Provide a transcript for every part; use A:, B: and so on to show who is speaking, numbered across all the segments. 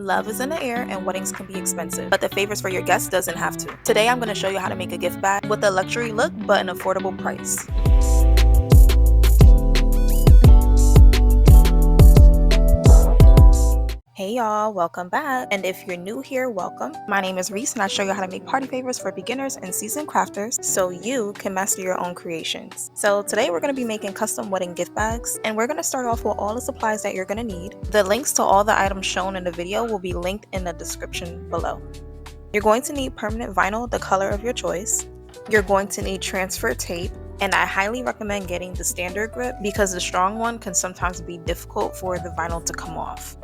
A: Love is in the air and weddings can be expensive, but the favors for your guests doesn't have to. Today I'm going to show you how to make a gift bag with a luxury look but an affordable price. Hey y'all, welcome back. And if you're new here, welcome. My name is Reese and I show you how to make party favors for beginners and seasoned crafters so you can master your own creations. So today we're going to be making custom wedding gift bags, and we're going to start off with all the supplies that you're going to need. The links to all the items shown in the video will be linked in the description below. You're going to need permanent vinyl, the color of your choice. You're going to need transfer tape, and I highly recommend getting the standard grip because the strong one can sometimes be difficult for the vinyl to come off.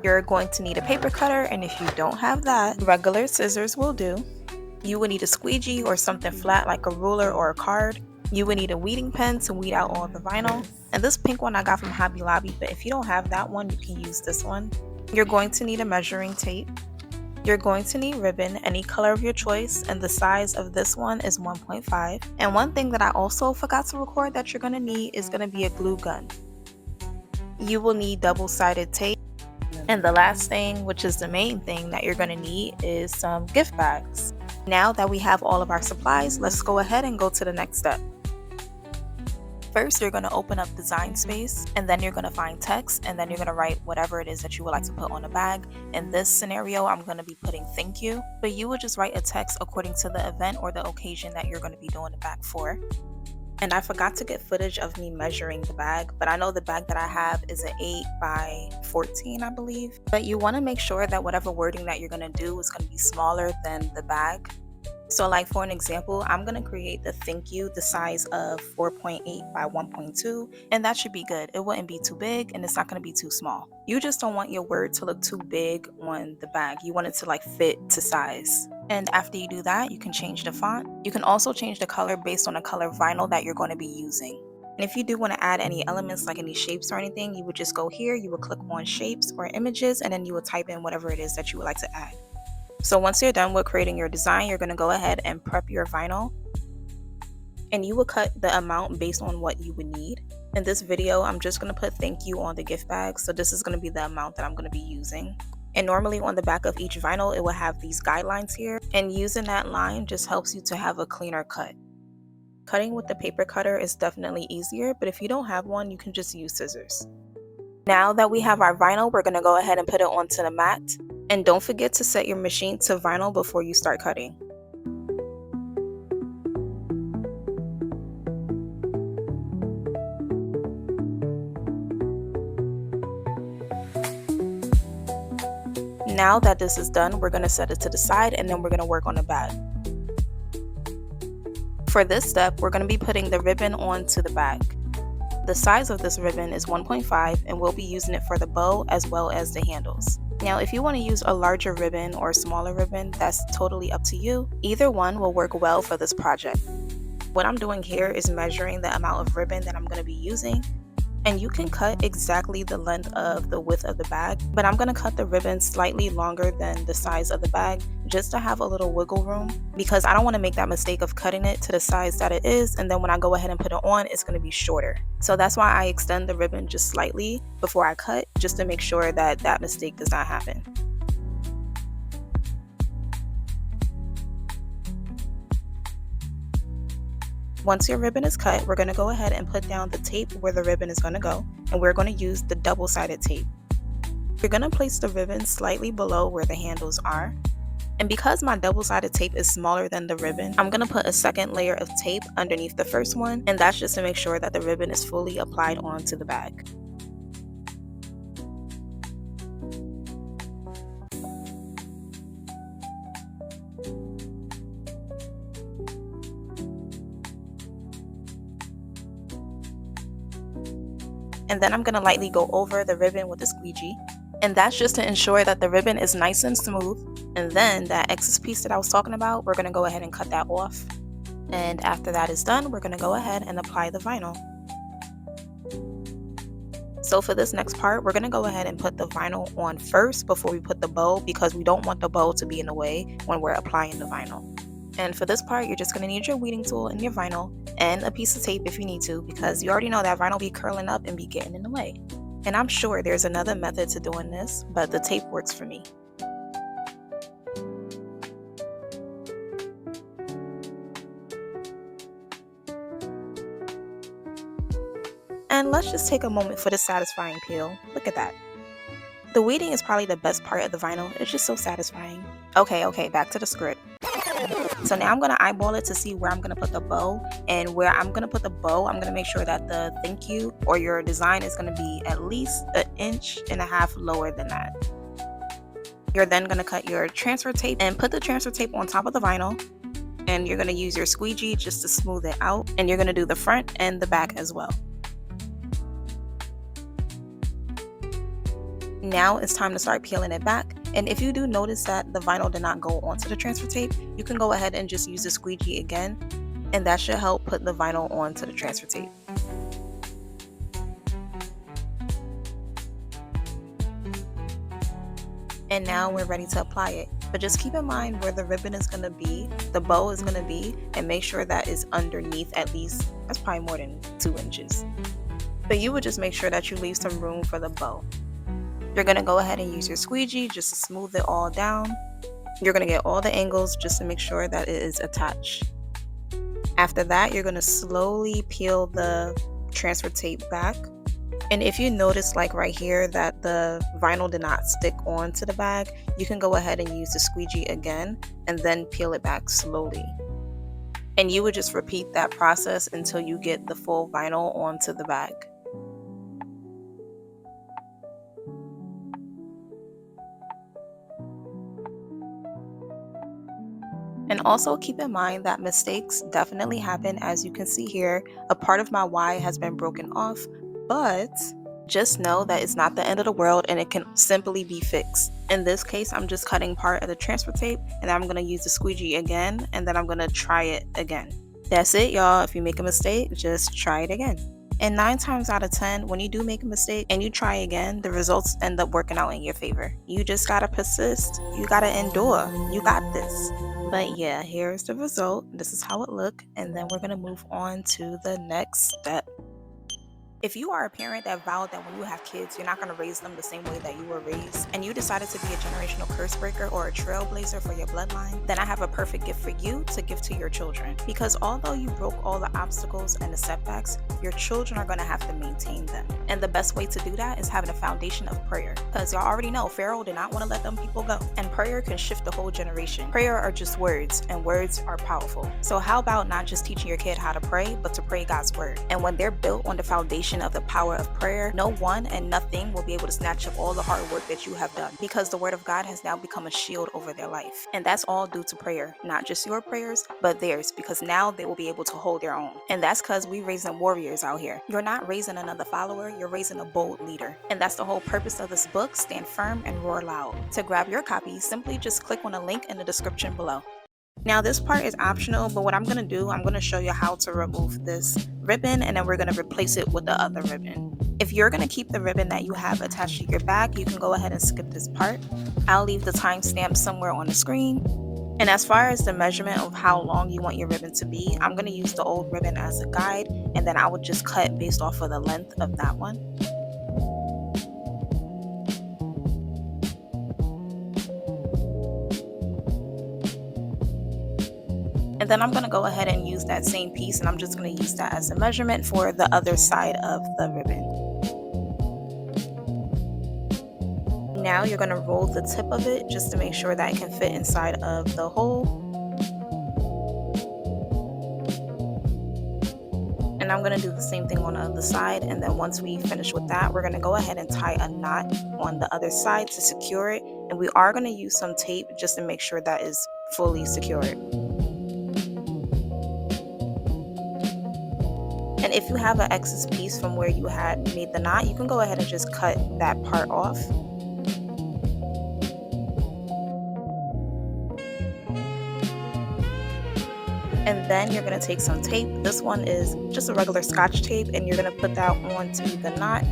A: You're going to need a paper cutter, and if you don't have that, regular scissors will do. You will need a squeegee or something flat like a ruler or a card. You will need a weeding pen to weed out all the vinyl. And this pink one I got from Hobby Lobby, but if you don't have that one, you can use this one. You're going to need a measuring tape. You're going to need ribbon, any color of your choice, and the size of this one is 1.5. And one thing that I also forgot to record that you're going to need is going to be a glue gun. You will need double-sided tape. And the last thing, which is the main thing that you're going to need, is some gift bags. Now that we have all of our supplies, let's go ahead and go to the next step. First, you're going to open up Design Space, and then you're going to find text, and then you're going to write whatever it is that you would like to put on the bag. In this scenario, I'm going to be putting thank you, but you would just write a text according to the event or the occasion that you're going to be doing the bag for. And I forgot to get footage of me measuring the bag, but I know the bag that I have is an 8 by 14, I believe. But you want to make sure that whatever wording that you're going to do is going to be smaller than the bag. So like for an example, I'm going to create the thank you the size of 4.8 by 1.2, and that should be good. It wouldn't be too big and it's not going to be too small. You just don't want your word to look too big on the bag. You want it to fit to size. And after you do that, you can change the font. You can also change the color based on the color vinyl that you're going to be using. And if you do want to add any elements like any shapes or anything, you would just go here, you would click on shapes or images, and then you would type in whatever it is that you would like to add. So once you're done with creating your design, you're going to go ahead and prep your vinyl. And you will cut the amount based on what you would need. In this video, I'm just going to put thank you on the gift bag. So this is going to be the amount that I'm going to be using. And normally on the back of each vinyl, it will have these guidelines here. And using that line just helps you to have a cleaner cut. Cutting with the paper cutter is definitely easier, but if you don't have one, you can just use scissors. Now that we have our vinyl, we're going to go ahead and put it onto the mat. And don't forget to set your machine to vinyl before you start cutting. Now that this is done, we're going to set it to the side and then we're going to work on the bag. For this step, we're going to be putting the ribbon onto the bag. The size of this ribbon is 1.5 and we'll be using it for the bow as well as the handles. Now, if you want to use a larger ribbon or a smaller ribbon, that's totally up to you. Either one will work well for this project. What I'm doing here is measuring the amount of ribbon that I'm going to be using. And you can cut exactly the length of the width of the bag, but I'm going to cut the ribbon slightly longer than the size of the bag just to have a little wiggle room, because I don't want to make that mistake of cutting it to the size that it is, and then when I go ahead and put it on, it's going to be shorter. So that's why I extend the ribbon just slightly before I cut, just to make sure that that mistake does not happen. Once your ribbon is cut, we're going to go ahead and put down the tape where the ribbon is going to go, and we're going to use the double-sided tape. You're going to place the ribbon slightly below where the handles are. And because my double-sided tape is smaller than the ribbon, I'm going to put a second layer of tape underneath the first one, and that's just to make sure that the ribbon is fully applied onto the bag. And then I'm going to lightly go over the ribbon with a squeegee. And that's just to ensure that the ribbon is nice and smooth. And then that excess piece that I was talking about, we're going to go ahead and cut that off. And after that is done, we're going to go ahead and apply the vinyl. So for this next part, we're going to go ahead and put the vinyl on first before we put the bow, because we don't want the bow to be in the way when we're applying the vinyl. And for this part, you're just going to need your weeding tool and your vinyl and a piece of tape if you need to, because you already know that vinyl be curling up and be getting in the way. And I'm sure there's another method to doing this, but the tape works for me. And let's just take a moment for the satisfying peel. Look at that. The weeding is probably the best part of the vinyl. It's just so satisfying. Okay, back to the script. So now I'm going to eyeball it to see where I'm going to put the bow. And where I'm going to put the bow, I'm going to make sure that the thank you or your design is going to be at least 1.5 inches lower than that. You're then going to cut your transfer tape and put the transfer tape on top of the vinyl. And you're going to use your squeegee just to smooth it out. And you're going to do the front and the back as well. Now it's time to start peeling it back. And if you do notice that the vinyl did not go onto the transfer tape, you can go ahead and just use the squeegee again, and that should help put the vinyl onto the transfer tape. And now we're ready to apply it. But just keep in mind where the ribbon is going to be, the bow is going to be, and make sure that is underneath at least, that's probably more than 2 inches. But you would just make sure that you leave some room for the bow. You're going to go ahead and use your squeegee just to smooth it all down. You're going to get all the angles just to make sure that it is attached. After that, you're going to slowly peel the transfer tape back. And if you notice, like right here, that the vinyl did not stick onto the bag, you can go ahead and use the squeegee again and then peel it back slowly. And you would just repeat that process until you get the full vinyl onto the bag. And also keep in mind that mistakes definitely happen. As you can see here, a part of my Y has been broken off, but just know that it's not the end of the world and it can simply be fixed. In this case, I'm just cutting part of the transfer tape and I'm going to use the squeegee again, and then I'm going to try it again. That's it, y'all. If you make a mistake, just try it again. And 9 times out of 10, when you do make a mistake and you try again, the results end up working out in your favor. You just gotta persist. You gotta endure. You got this. But yeah, here's the result. This is how it looked. And then we're gonna move on to the next step. If you are a parent that vowed that when you have kids, you're not going to raise them the same way that you were raised, and you decided to be a generational curse breaker or a trailblazer for your bloodline, then I have a perfect gift for you to give to your children. Because although you broke all the obstacles and the setbacks, your children are going to have to maintain them. And the best way to do that is having a foundation of prayer. Because y'all already know Pharaoh did not want to let them people go. And prayer can shift the whole generation. Prayer are just words, and words are powerful. So how about not just teaching your kid how to pray, but to pray God's word? And when they're built on the foundation of the power of prayer, no one and nothing will be able to snatch up all the hard work that you have done, because the word of God has now become a shield over their life. And that's all due to prayer, not just your prayers, but theirs, because now they will be able to hold their own. And that's because we raising warriors out here. You're not raising another follower, you're raising a bold leader. And that's the whole purpose of this book, Stand Firm and Roar Loud. To grab your copy, simply just click on the link in the description below. Now this part is optional, but what I'm going to do, I'm going to show you how to remove this ribbon, and then we're going to replace it with the other ribbon. If you're going to keep the ribbon that you have attached to your bag, you can go ahead and skip this part. I'll leave the timestamp somewhere on the screen. And as far as the measurement of how long you want your ribbon to be, I'm going to use the old ribbon as a guide, and then I would just cut based off of the length of that one. And then I'm going to go ahead and use that same piece, and I'm just going to use that as a measurement for the other side of the ribbon. Now you're going to roll the tip of it just to make sure that it can fit inside of the hole. And I'm going to do the same thing on the other side, and then once we finish with that, we're going to go ahead and tie a knot on the other side to secure it. And we are going to use some tape just to make sure that is fully secured. And if you have an excess piece from where you had made the knot, you can go ahead and just cut that part off. And then you're going to take some tape. This one is just a regular Scotch tape, and you're going to put that onto the knot.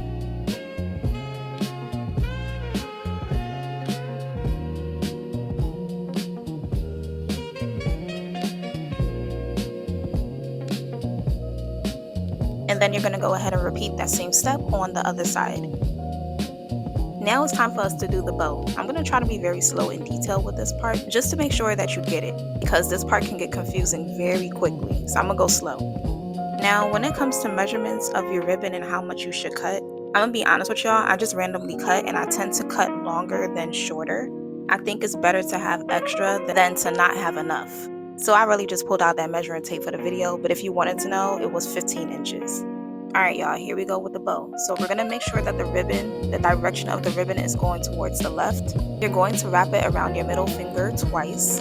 A: And then you're going to go ahead and repeat that same step on the other side. Now it's time for us to do the bow. I'm going to try to be very slow and detailed with this part just to make sure that you get it, because this part can get confusing very quickly. So I'm going to go slow. Now, when it comes to measurements of your ribbon and how much you should cut, I'm going to be honest with y'all, I just randomly cut, and I tend to cut longer than shorter. I think it's better to have extra than to not have enough. So I really just pulled out that measuring tape for the video, but if you wanted to know, it was 15 inches. Alright y'all, here we go with the bow. So we're going to make sure that the ribbon, the direction of the ribbon is going towards the left. You're going to wrap it around your middle finger twice.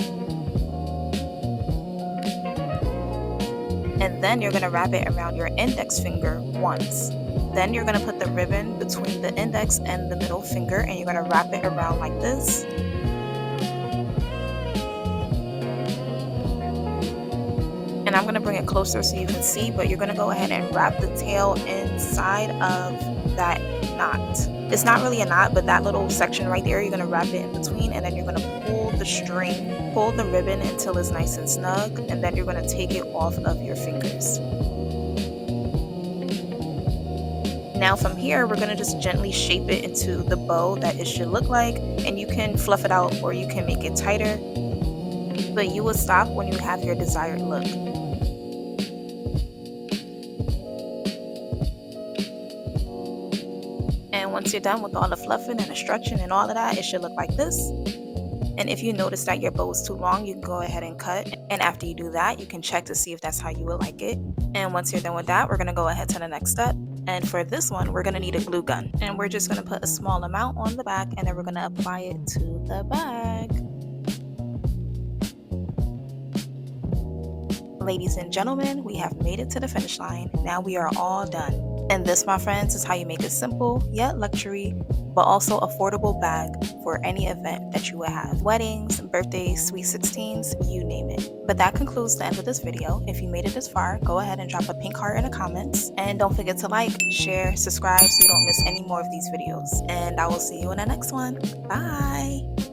A: And then you're going to wrap it around your index finger once. Then you're going to put the ribbon between the index and the middle finger, and you're going to wrap it around like this. And I'm going to bring it closer so you can see, but you're going to go ahead and wrap the tail inside of that knot. It's not really a knot, but that little section right there, you're going to wrap it in between, and then you're going to pull the string, pull the ribbon until it's nice and snug, and then you're going to take it off of your fingers. Now from here, we're going to just gently shape it into the bow that it should look like, and you can fluff it out or you can make it tighter, but you will stop when you have your desired look. And once you're done with all the fluffing and the stretching and all of that, it should look like this. And if you notice that your bow is too long, you can go ahead and cut. And after you do that, you can check to see if that's how you would like it. And once you're done with that, we're going to go ahead to the next step. And for this one, we're going to need a glue gun. And we're just going to put a small amount on the back, and then we're going to apply it to the bag. Ladies and gentlemen, we have made it to the finish line. Now we are all done. And this, my friends, is how you make a simple yet luxury but also affordable bag for any event that you would have. Weddings, birthdays, sweet 16s, you name it. But that concludes the end of this video. If you made it this far, go ahead and drop a pink heart in the comments. And don't forget to like, share, subscribe so you don't miss any more of these videos. And I will see you in the next one. Bye!